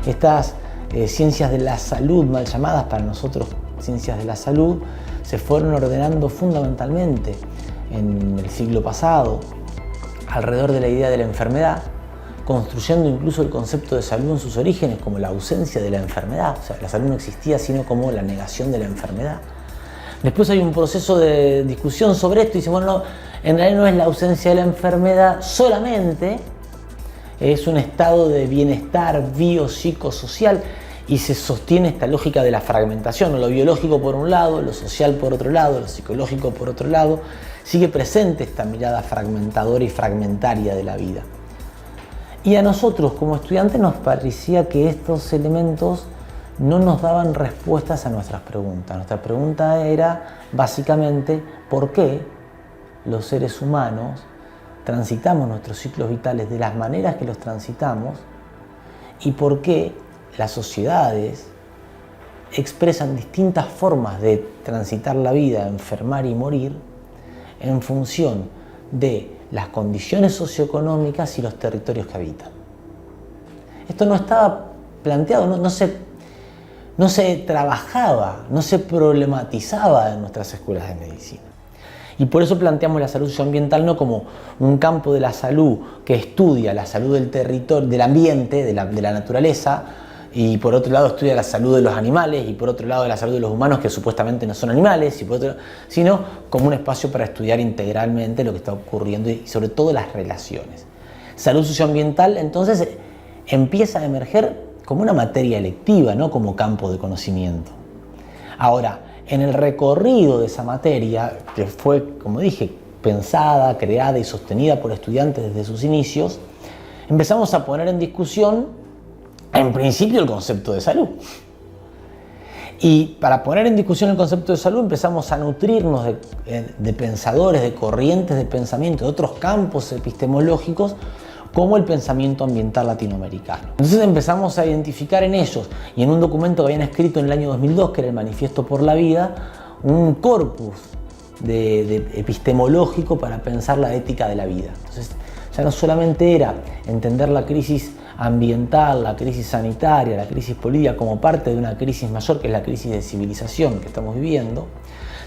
Estas ciencias de la salud, mal llamadas para nosotros ciencias de la salud, se fueron ordenando fundamentalmente en el siglo pasado alrededor de la idea de la enfermedad, construyendo incluso el concepto de salud en sus orígenes como la ausencia de la enfermedad. O sea, la salud no existía sino como la negación de la enfermedad. Después hay un proceso de discusión sobre esto y dicen, bueno, no, en realidad no es la ausencia de la enfermedad solamente, es un estado de bienestar biopsicosocial, y se sostiene esta lógica de la fragmentación, lo biológico por un lado, lo social por otro lado, lo psicológico por otro lado. Sigue presente esta mirada fragmentadora y fragmentaria de la vida. Y a nosotros como estudiantes nos parecía que estos elementos no nos daban respuestas a nuestras preguntas. Nuestra pregunta era básicamente ¿por qué los seres humanos transitamos nuestros ciclos vitales de las maneras que los transitamos? ¿Y por qué las sociedades expresan distintas formas de transitar la vida, enfermar y morir en función de las condiciones socioeconómicas y los territorios que habitan? Esto no estaba planteado, no se trabajaba, no se problematizaba en nuestras escuelas de medicina. Y por eso planteamos la salud socioambiental no como un campo de la salud que estudia la salud del territorio, del ambiente, de la naturaleza, y por otro lado estudia la salud de los animales, y por otro lado la salud de los humanos que supuestamente no son animales, sino como un espacio para estudiar integralmente lo que está ocurriendo y sobre todo las relaciones. Salud socioambiental entonces empieza a emerger como una materia electiva, no como campo de conocimiento. Ahora, en el recorrido de esa materia, que fue, como dije, pensada, creada y sostenida por estudiantes desde sus inicios, empezamos a poner en discusión, en principio, el concepto de salud. Y para poner en discusión el concepto de salud empezamos a nutrirnos de pensadores, de corrientes de pensamiento, de otros campos epistemológicos, como el pensamiento ambiental latinoamericano. Entonces empezamos a identificar en ellos, y en un documento que habían escrito en el año 2002, que era el Manifiesto por la Vida, un corpus epistemológico para pensar la ética de la vida. Entonces ya no solamente era entender la crisis ambiental, la crisis sanitaria, la crisis política como parte de una crisis mayor, que es la crisis de civilización que estamos viviendo,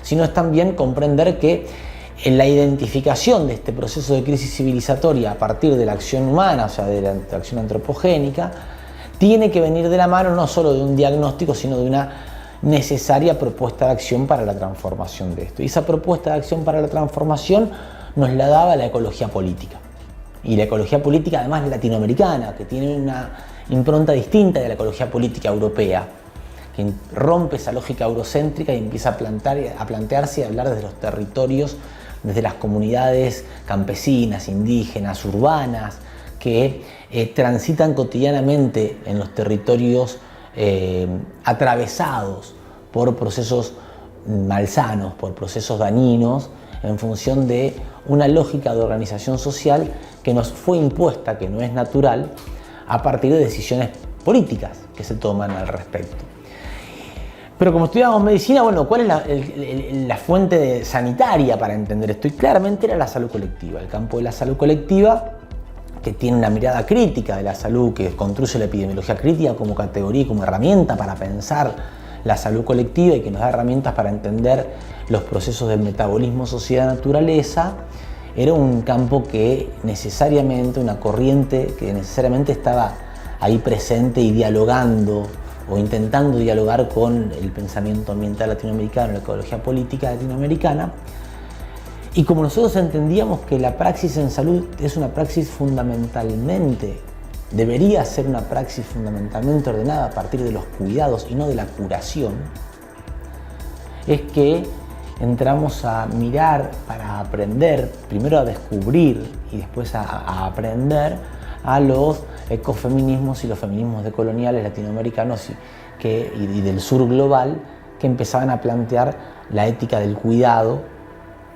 sino es también comprender que en la identificación de este proceso de crisis civilizatoria a partir de la acción humana, o sea, de la acción antropogénica, tiene que venir de la mano no solo de un diagnóstico, sino de una necesaria propuesta de acción para la transformación de esto. Y esa propuesta de acción para la transformación nos la daba la ecología política. Y la ecología política además latinoamericana, que tiene una impronta distinta de la ecología política europea, que rompe esa lógica eurocéntrica y empieza a plantearse y a hablar desde los territorios, desde las comunidades campesinas, indígenas, urbanas, que transitan cotidianamente en los territorios atravesados por procesos malsanos, por procesos dañinos, en función de una lógica de organización social que nos fue impuesta, que no es natural, a partir de decisiones políticas que se toman al respecto. Pero como estudiábamos medicina, bueno, ¿cuál es la fuente sanitaria para entender esto? Y claramente era la salud colectiva, el campo de la salud colectiva, que tiene una mirada crítica de la salud, que construye la epidemiología crítica como categoría y como herramienta para pensar la salud colectiva y que nos da herramientas para entender los procesos del metabolismo sociedad-naturaleza. Era un campo que necesariamente, una corriente que necesariamente estaba ahí presente y dialogando o intentando dialogar con el pensamiento ambiental latinoamericano, la ecología política latinoamericana. Y como nosotros entendíamos que la praxis en salud es una praxis fundamentalmente, debería ser una praxis fundamentalmente ordenada a partir de los cuidados y no de la curación, es que entramos a mirar para aprender, primero a descubrir y después a aprender a los ecofeminismos y los feminismos decoloniales latinoamericanos y del sur global, que empezaban a plantear la ética del cuidado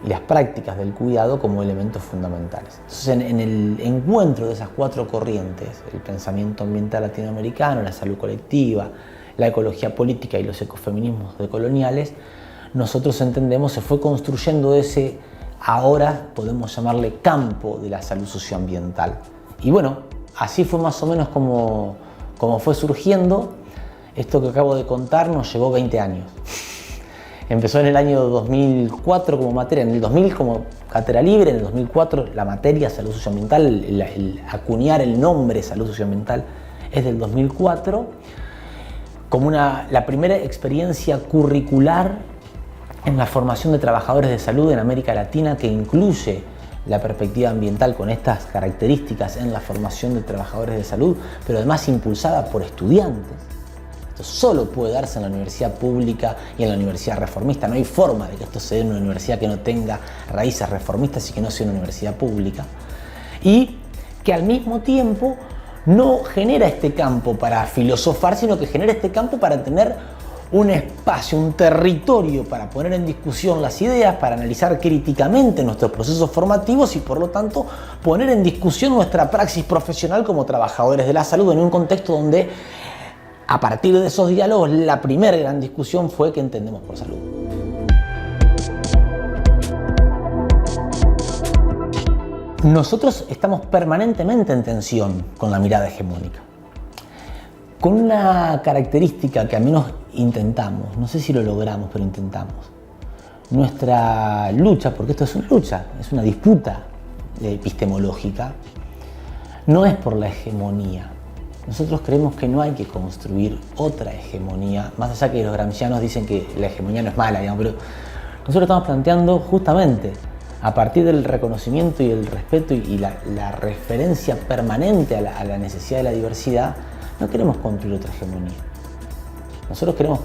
y las prácticas del cuidado como elementos fundamentales. Entonces, en el encuentro de esas cuatro corrientes, el pensamiento ambiental latinoamericano, la salud colectiva, la ecología política y los ecofeminismos decoloniales, nosotros entendemos se fue construyendo ese, ahora podemos llamarle campo de la salud socioambiental. Y bueno, así fue más o menos como fue surgiendo. Esto que acabo de contar nos llevó 20 años. Empezó en el año 2004 como materia, en el 2000 como cátedra libre, en el 2004 la materia salud socioambiental, el acuñar el nombre salud socioambiental es del 2004, como la primera experiencia curricular en la formación de trabajadores de salud en América Latina que incluye la perspectiva ambiental con estas características en la formación de trabajadores de salud, pero además impulsada por estudiantes. Esto solo puede darse en la universidad pública y en la universidad reformista. No hay forma de que esto se dé en una universidad que no tenga raíces reformistas y que no sea una universidad pública. Y que al mismo tiempo no genera este campo para filosofar, sino que genera este campo para tener un espacio, un territorio para poner en discusión las ideas, para analizar críticamente nuestros procesos formativos y por lo tanto poner en discusión nuestra praxis profesional como trabajadores de la salud en un contexto donde a partir de esos diálogos la primera gran discusión fue qué entendemos por salud. Nosotros estamos permanentemente en tensión con la mirada hegemónica, con una característica que al menos intentamos, no sé si lo logramos, pero intentamos. Nuestra lucha, porque esto es una lucha, es una disputa epistemológica, no es por la hegemonía. Nosotros creemos que no hay que construir otra hegemonía, más allá que los gramscianos dicen que la hegemonía no es mala, digamos, pero nosotros estamos planteando justamente a partir del reconocimiento y el respeto y la referencia permanente a la necesidad de la diversidad, no queremos construir otra hegemonía. Nosotros queremos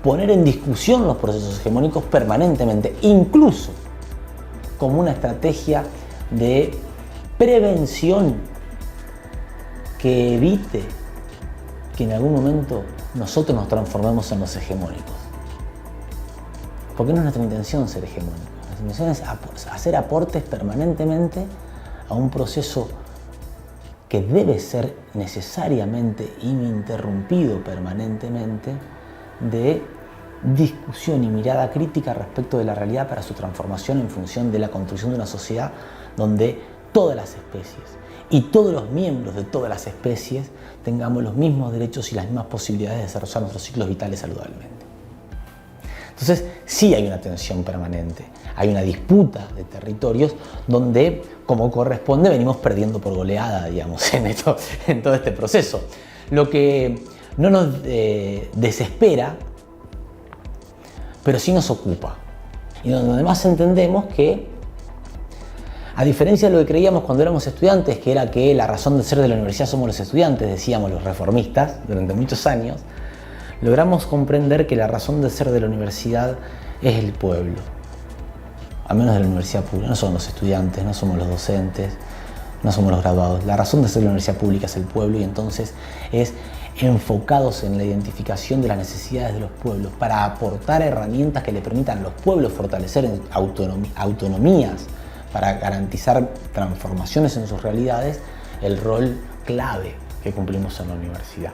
poner en discusión los procesos hegemónicos permanentemente, incluso como una estrategia de prevención que evite que en algún momento nosotros nos transformemos en los hegemónicos. Porque no es nuestra intención ser hegemónicos. Nuestra intención es hacer aportes permanentemente a un proceso que debe ser necesariamente ininterrumpido permanentemente de discusión y mirada crítica respecto de la realidad para su transformación en función de la construcción de una sociedad donde todas las especies y todos los miembros de todas las especies tengamos los mismos derechos y las mismas posibilidades de desarrollar nuestros ciclos vitales saludablemente. Entonces, sí hay una tensión permanente, hay una disputa de territorios donde, como corresponde, venimos perdiendo por goleada, digamos, en todo este proceso. Lo que no nos desespera, pero sí nos ocupa. Y donde además entendemos que, a diferencia de lo que creíamos cuando éramos estudiantes, que era que la razón de ser de la universidad somos los estudiantes, decíamos los reformistas durante muchos años, logramos comprender que la razón de ser de la universidad es el pueblo, al menos de la universidad pública. No son los estudiantes, no somos los docentes, no somos los graduados. La razón de ser de la universidad pública es el pueblo y entonces es enfocados en la identificación de las necesidades de los pueblos para aportar herramientas que le permitan a los pueblos fortalecer autonomías para garantizar transformaciones en sus realidades, el rol clave que cumplimos en la universidad.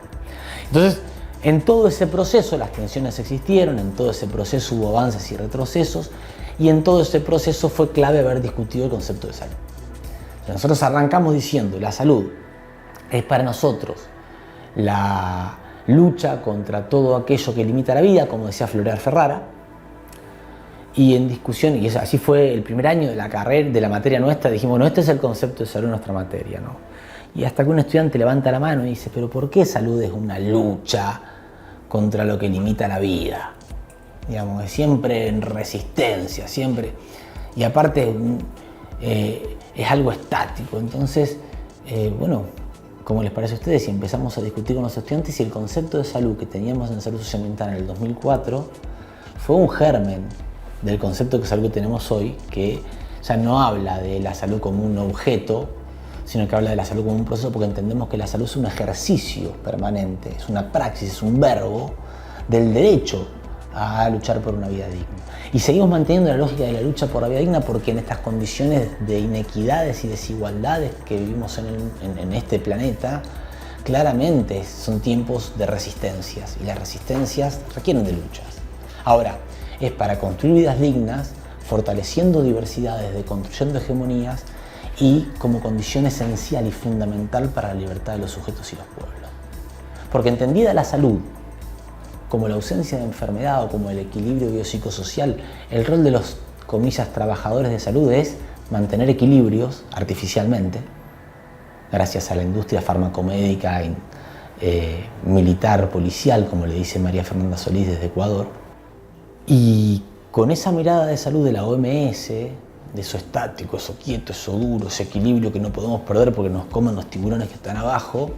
Entonces, en todo ese proceso las tensiones existieron, en todo ese proceso hubo avances y retrocesos, y en todo ese proceso fue clave haber discutido el concepto de salud. Nosotros arrancamos diciendo, la salud es para nosotros la lucha contra todo aquello que limita la vida, como decía Floreal Ferrara, y en discusión, y así fue el primer año de la carrera, de la materia nuestra, dijimos, bueno, este es el concepto de salud en nuestra materia, ¿no? Y hasta que un estudiante levanta la mano y dice, pero ¿por qué salud es una lucha contra lo que limita la vida? Digamos, es siempre en resistencia, siempre. Y aparte es algo estático. Entonces, bueno, ¿cómo les parece a ustedes si empezamos a discutir con los estudiantes si el concepto de salud que teníamos en salud socioambiental en el 2004 fue un germen del concepto de salud que tenemos hoy, que ya no habla de la salud como un objeto, sino que habla de la salud como un proceso, porque entendemos que la salud es un ejercicio permanente, es una praxis, es un verbo del derecho a luchar por una vida digna. Y seguimos manteniendo la lógica de la lucha por la vida digna porque en estas condiciones de inequidades y desigualdades que vivimos en este planeta, claramente son tiempos de resistencias, y las resistencias requieren de luchas. Ahora, es para construir vidas dignas, fortaleciendo diversidades, deconstruyendo hegemonías y como condición esencial y fundamental para la libertad de los sujetos y los pueblos. Porque entendida la salud como la ausencia de enfermedad o como el equilibrio biopsicosocial, el rol de los, comillas, trabajadores de salud es mantener equilibrios artificialmente, gracias a la industria farmacomédica y militar, policial, como le dice María Fernanda Solís desde Ecuador. Y con esa mirada de salud de la OMS, de eso estático, eso quieto, eso duro, ese equilibrio que no podemos perder porque nos comen los tiburones que están abajo,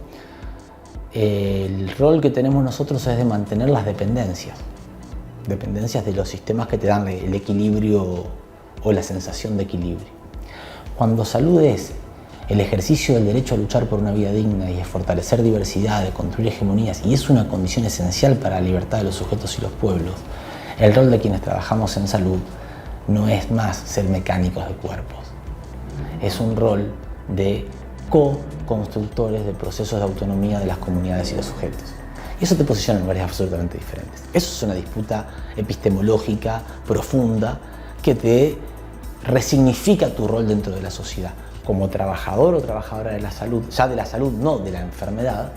el rol que tenemos nosotros es de mantener las dependencias de los sistemas que te dan el equilibrio o la sensación de equilibrio. Cuando salud es el ejercicio del derecho a luchar por una vida digna y a fortalecer diversidad, de construir hegemonías, y es una condición esencial para la libertad de los sujetos y los pueblos, el rol de quienes trabajamos en salud no es más ser mecánicos de cuerpos, es un rol de co-constructores de procesos de autonomía de las comunidades y los sujetos. Y eso te posiciona en áreas absolutamente diferentes. Eso es una disputa epistemológica profunda que te resignifica tu rol dentro de la sociedad, como trabajador o trabajadora de la salud, ya de la salud, no de la enfermedad,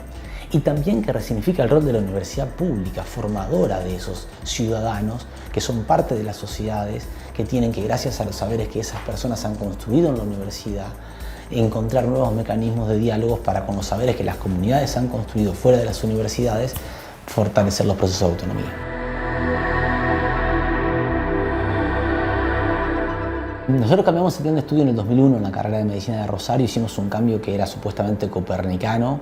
y también que resignifica el rol de la universidad pública, formadora de esos ciudadanos que son parte de las sociedades, que tienen que, gracias a los saberes que esas personas han construido en la universidad, encontrar nuevos mecanismos de diálogos para, con los saberes que las comunidades han construido fuera de las universidades, fortalecer los procesos de autonomía. Nosotros cambiamos el plan de estudio en el 2001 en la carrera de Medicina de Rosario. Hicimos un cambio que era supuestamente copernicano,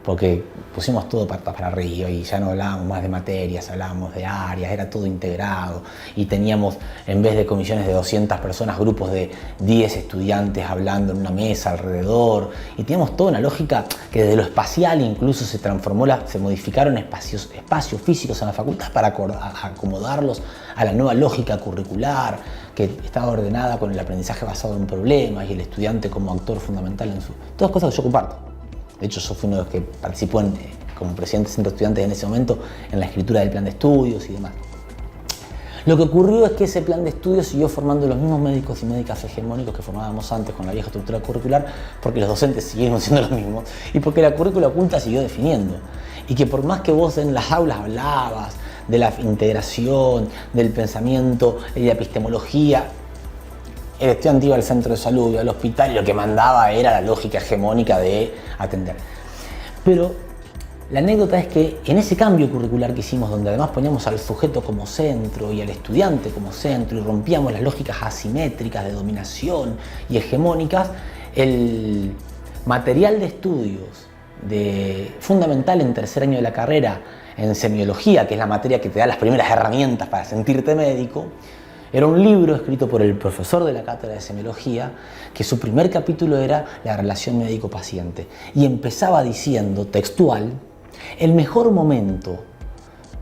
porque pusimos todo patas para arriba y ya no hablábamos más de materias, hablábamos de áreas, era todo integrado y teníamos, en vez de comisiones de 200 personas, grupos de 10 estudiantes hablando en una mesa alrededor, y teníamos toda una lógica que desde lo espacial incluso se transformó, se modificaron espacios físicos en la facultad para acomodarlos a la nueva lógica curricular que estaba ordenada con el aprendizaje basado en problemas y el estudiante como actor fundamental en su... Todas cosas que yo comparto. De hecho, yo fui uno de los que participó como presidente del Centro de Estudiantes en ese momento en la escritura del plan de estudios y demás. Lo que ocurrió es que ese plan de estudios siguió formando los mismos médicos y médicas hegemónicos que formábamos antes con la vieja estructura curricular, porque los docentes siguieron siendo los mismos y porque la currícula oculta siguió definiendo. Y que por más que vos en las aulas hablabas de la integración, del pensamiento y la epistemología, el estudiante iba al centro de salud, iba al hospital y lo que mandaba era la lógica hegemónica de atender. Pero la anécdota es que en ese cambio curricular que hicimos, donde además poníamos al sujeto como centro y al estudiante como centro y rompíamos las lógicas asimétricas de dominación y hegemónicas, el material de estudios fundamental en tercer año de la carrera en semiología, que es la materia que te da las primeras herramientas para sentirte médico, era un libro escrito por el profesor de la cátedra de semiología, que su primer capítulo era la relación médico-paciente. Y empezaba diciendo, textual, el mejor momento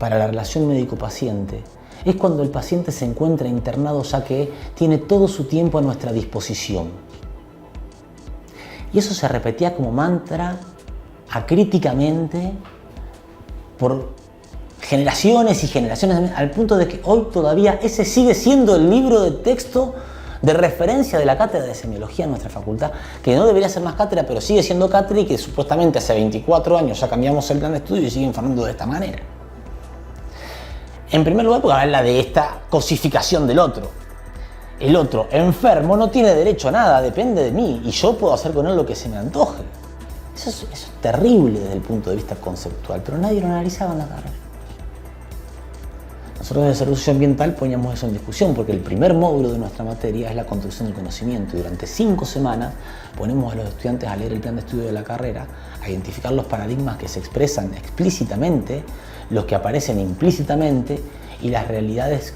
para la relación médico-paciente es cuando el paciente se encuentra internado, ya que tiene todo su tiempo a nuestra disposición. Y eso se repetía como mantra acríticamente por generaciones y generaciones, al punto de que hoy todavía ese sigue siendo el libro de texto de referencia de la cátedra de semiología en nuestra facultad, que no debería ser más cátedra, pero sigue siendo cátedra y que supuestamente hace 24 años ya cambiamos el plan de estudio y siguen formando de esta manera. En primer lugar, porque habla de esta cosificación del otro. El otro enfermo no tiene derecho a nada, depende de mí y yo puedo hacer con él lo que se me antoje. Eso es terrible desde el punto de vista conceptual, pero nadie lo analizaba en la carrera. Nosotros desde Servicio Ambiental poníamos eso en discusión porque el primer módulo de nuestra materia es la construcción del conocimiento y durante 5 semanas ponemos a los estudiantes a leer el plan de estudio de la carrera, a identificar los paradigmas que se expresan explícitamente, los que aparecen implícitamente y las realidades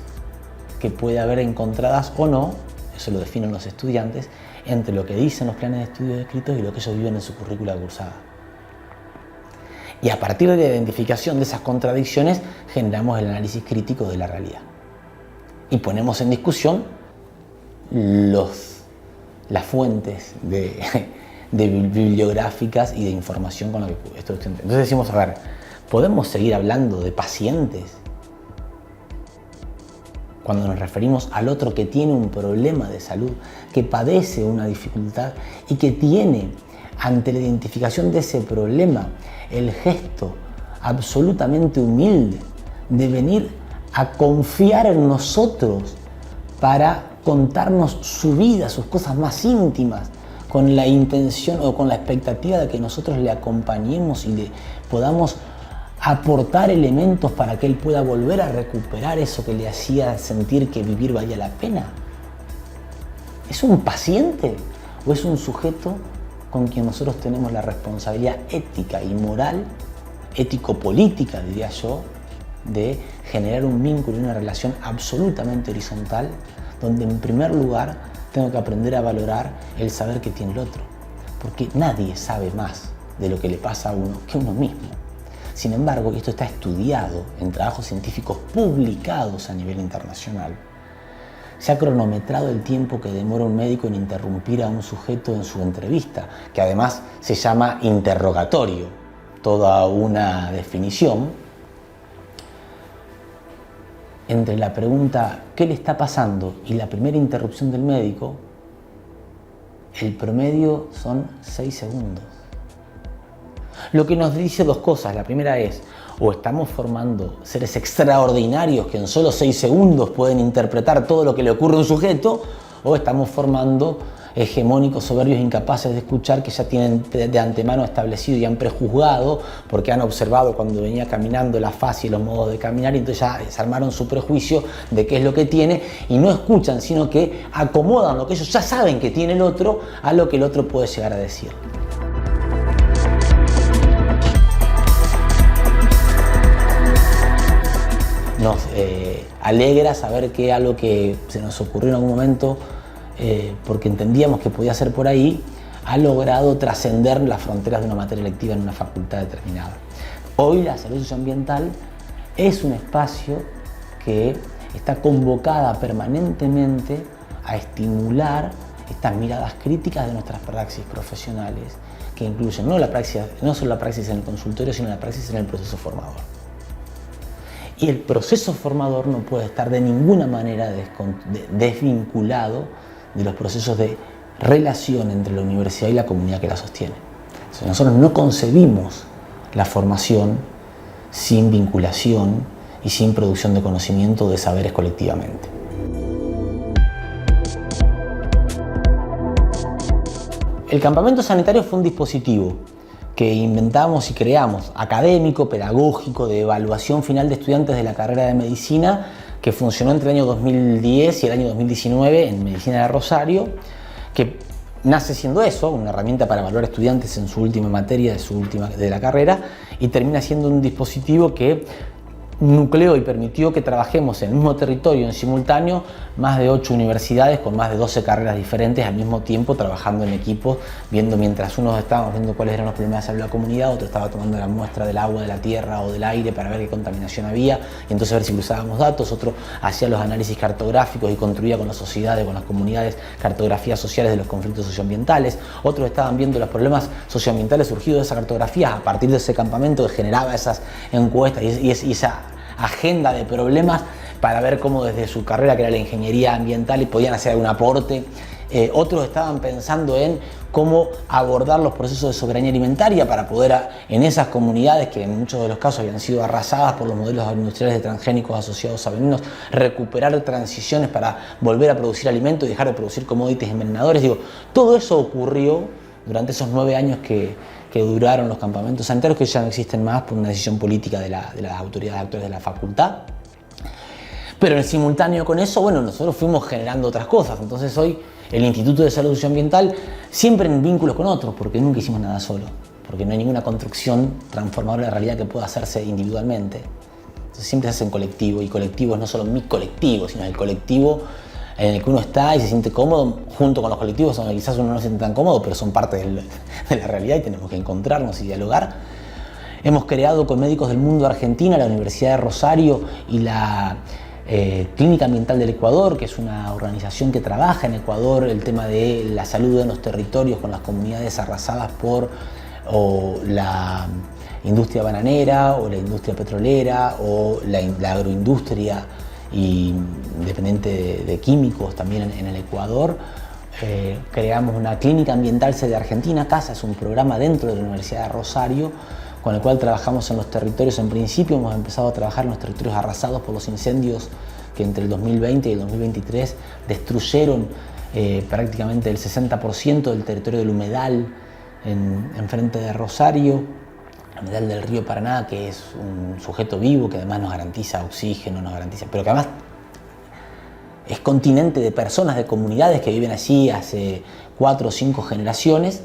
que puede haber encontradas o no, eso lo definen los estudiantes, entre lo que dicen los planes de estudio escritos y lo que ellos viven en su currícula cursada. Y a partir de la identificación de esas contradicciones generamos el análisis crítico de la realidad. Y ponemos en discusión las fuentes bibliográficas y de información con la que estos estudiantes. Entonces decimos, a ver, ¿podemos seguir hablando de pacientes cuando nos referimos al otro que tiene un problema de salud, que padece una dificultad y que tiene, ante la identificación de ese problema, el gesto absolutamente humilde de venir a confiar en nosotros para contarnos su vida, sus cosas más íntimas, con la intención o con la expectativa de que nosotros le acompañemos y le podamos aportar elementos para que él pueda volver a recuperar eso que le hacía sentir que vivir valía la pena. ¿Es un paciente o es un sujeto con quien nosotros tenemos la responsabilidad ética y moral, ético-política, diría yo, de generar un vínculo y una relación absolutamente horizontal, donde en primer lugar tengo que aprender a valorar el saber que tiene el otro? Porque nadie sabe más de lo que le pasa a uno que uno mismo. Sin embargo, y esto está estudiado en trabajos científicos publicados a nivel internacional, se ha cronometrado el tiempo que demora un médico en interrumpir a un sujeto en su entrevista, que además se llama interrogatorio, toda una definición, entre la pregunta ¿qué le está pasando? Y la primera interrupción del médico, el promedio son 6 segundos. Lo que nos dice dos cosas. La primera es, o estamos formando seres extraordinarios que en solo 6 segundos pueden interpretar todo lo que le ocurre a un sujeto, o estamos formando hegemónicos, soberbios, incapaces de escuchar, que ya tienen de antemano establecido y han prejuzgado porque han observado cuando venía caminando la faz y los modos de caminar, y entonces ya se armaron su prejuicio de qué es lo que tiene y no escuchan, sino que acomodan lo que ellos ya saben que tiene el otro a lo que el otro puede llegar a decir. Nos alegra saber que algo que se nos ocurrió en algún momento, porque entendíamos que podía ser por ahí, ha logrado trascender las fronteras de una materia electiva en una facultad determinada. Hoy la salud socioambiental es un espacio que está convocada permanentemente a estimular estas miradas críticas de nuestras praxis profesionales, que incluyen no solo la praxis en el consultorio, sino la praxis en el proceso formador. Y el proceso formador no puede estar de ninguna manera desvinculado de los procesos de relación entre la universidad y la comunidad que la sostiene. Entonces, nosotros no concebimos la formación sin vinculación y sin producción de conocimiento o de saberes colectivamente. El campamento sanitario fue un dispositivo que inventamos y creamos, académico, pedagógico, de evaluación final de estudiantes de la carrera de medicina, que funcionó entre el año 2010 y el año 2019 en Medicina de Rosario, que nace siendo eso, una herramienta para evaluar estudiantes en su última materia de la carrera, y termina siendo un dispositivo que nucleó y permitió que trabajemos en el mismo territorio en simultáneo más de 8 universidades con más de 12 carreras diferentes al mismo tiempo, trabajando en equipos, viendo mientras unos estábamos viendo cuáles eran los problemas de salud de la comunidad, otro estaba tomando la muestra del agua, de la tierra o del aire para ver qué contaminación había y entonces ver si cruzábamos datos, otro hacía los análisis cartográficos y construía con las sociedades, con las comunidades, cartografías sociales de los conflictos socioambientales, otros estaban viendo los problemas socioambientales surgidos de esa cartografía a partir de ese campamento que generaba esas encuestas y esa agenda de problemas para ver cómo desde su carrera, que era la ingeniería ambiental, y podían hacer algún aporte. Otros estaban pensando en cómo abordar los procesos de soberanía alimentaria para poder, en esas comunidades que en muchos de los casos habían sido arrasadas por los modelos agroindustriales de transgénicos asociados a venenos, recuperar transiciones para volver a producir alimentos y dejar de producir commodities envenenadores. Todo eso ocurrió durante esos 9 años que duraron los campamentos sanitarios, que ya no existen más por una decisión política de las autoridades actuales de la facultad. Pero en simultáneo con eso, bueno, nosotros fuimos generando otras cosas. Entonces hoy el Instituto de Salud Socioambiental, siempre en vínculos con otros, porque nunca hicimos nada solo, porque no hay ninguna construcción transformadora de la realidad que pueda hacerse individualmente. Entonces siempre se hace en colectivo, y colectivo es no solo mi colectivo, sino el colectivo en el que uno está y se siente cómodo, junto con los colectivos donde quizás uno no se siente tan cómodo, pero son parte de la realidad y tenemos que encontrarnos y dialogar. Hemos creado con Médicos del Mundo Argentina, la Universidad de Rosario y la Clínica Ambiental del Ecuador, que es una organización que trabaja en Ecuador el tema de la salud en los territorios con las comunidades arrasadas por la industria bananera o la industria petrolera o la agroindustria y dependiente de químicos también en el Ecuador. Creamos una clínica ambiental sede Argentina. CASA es un programa dentro de la Universidad de Rosario con el cual trabajamos en los territorios. En principio hemos empezado a trabajar en los territorios arrasados por los incendios que entre el 2020 y el 2023 destruyeron prácticamente el 60% del territorio del humedal en frente de Rosario, el humedal del río Paraná, que es un sujeto vivo que además nos garantiza oxígeno, pero que además es continente de personas, de comunidades que viven allí hace 4 o 5 generaciones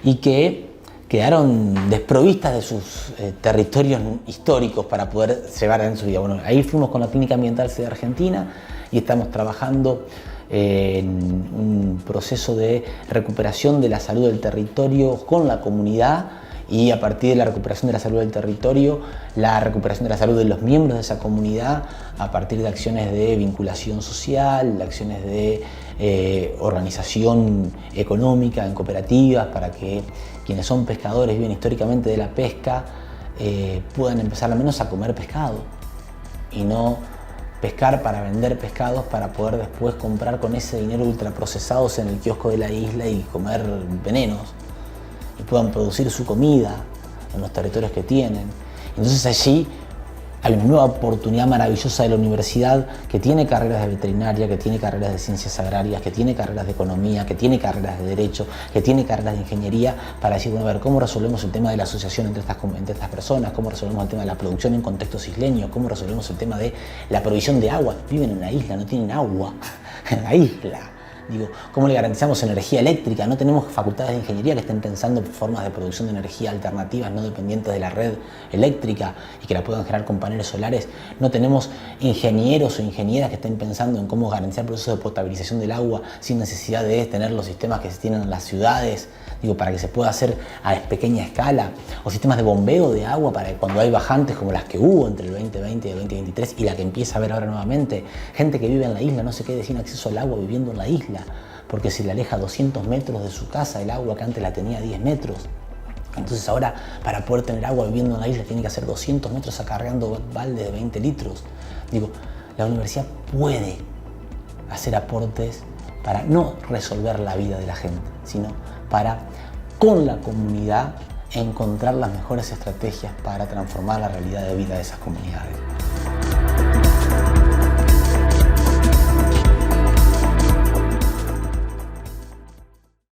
y que quedaron desprovistas de sus territorios históricos para poder llevar en su vida. Bueno, ahí fuimos con la Clínica Ambiental de Argentina y estamos trabajando en un proceso de recuperación de la salud del territorio con la comunidad, y a partir de la recuperación de la salud del territorio, la recuperación de la salud de los miembros de esa comunidad a partir de acciones de vinculación social, de acciones de organización económica en cooperativas para que quienes son pescadores, viven históricamente de la pesca, puedan empezar al menos a comer pescado y no pescar para vender pescados para poder después comprar con ese dinero ultraprocesados en el kiosco de la isla y comer venenos, y puedan producir su comida en los territorios que tienen. Entonces allí hay una nueva oportunidad maravillosa de la universidad, que tiene carreras de veterinaria, que tiene carreras de ciencias agrarias, que tiene carreras de economía, que tiene carreras de derecho, que tiene carreras de ingeniería, para decir, bueno, a ver, ¿cómo resolvemos el tema de la asociación entre estas personas? ¿Cómo resolvemos el tema de la producción en contextos isleños? ¿Cómo resolvemos el tema de la provisión de agua? Viven en una isla, no tienen agua en la isla. Digo, ¿cómo le garantizamos energía eléctrica? No tenemos facultades de ingeniería que estén pensando formas de producción de energía alternativas no dependientes de la red eléctrica y que la puedan generar con paneles solares. No tenemos ingenieros o ingenieras que estén pensando en cómo garantizar procesos de potabilización del agua sin necesidad de tener los sistemas que se tienen en las ciudades, digo, para que se pueda hacer a pequeña escala, o sistemas de bombeo de agua para cuando hay bajantes como las que hubo entre el 2020 y el 2023 y la que empieza a haber ahora nuevamente. Gente que vive en la isla no se quede sin acceso al agua viviendo en la isla, porque se le aleja 200 metros de su casa el agua que antes la tenía a 10 metros. Entonces ahora, para poder tener agua viviendo en la isla, tiene que hacer 200 metros cargando balde de 20 litros. Digo, la universidad puede hacer aportes para no resolver la vida de la gente, sino para, con la comunidad, encontrar las mejores estrategias para transformar la realidad de vida de esas comunidades.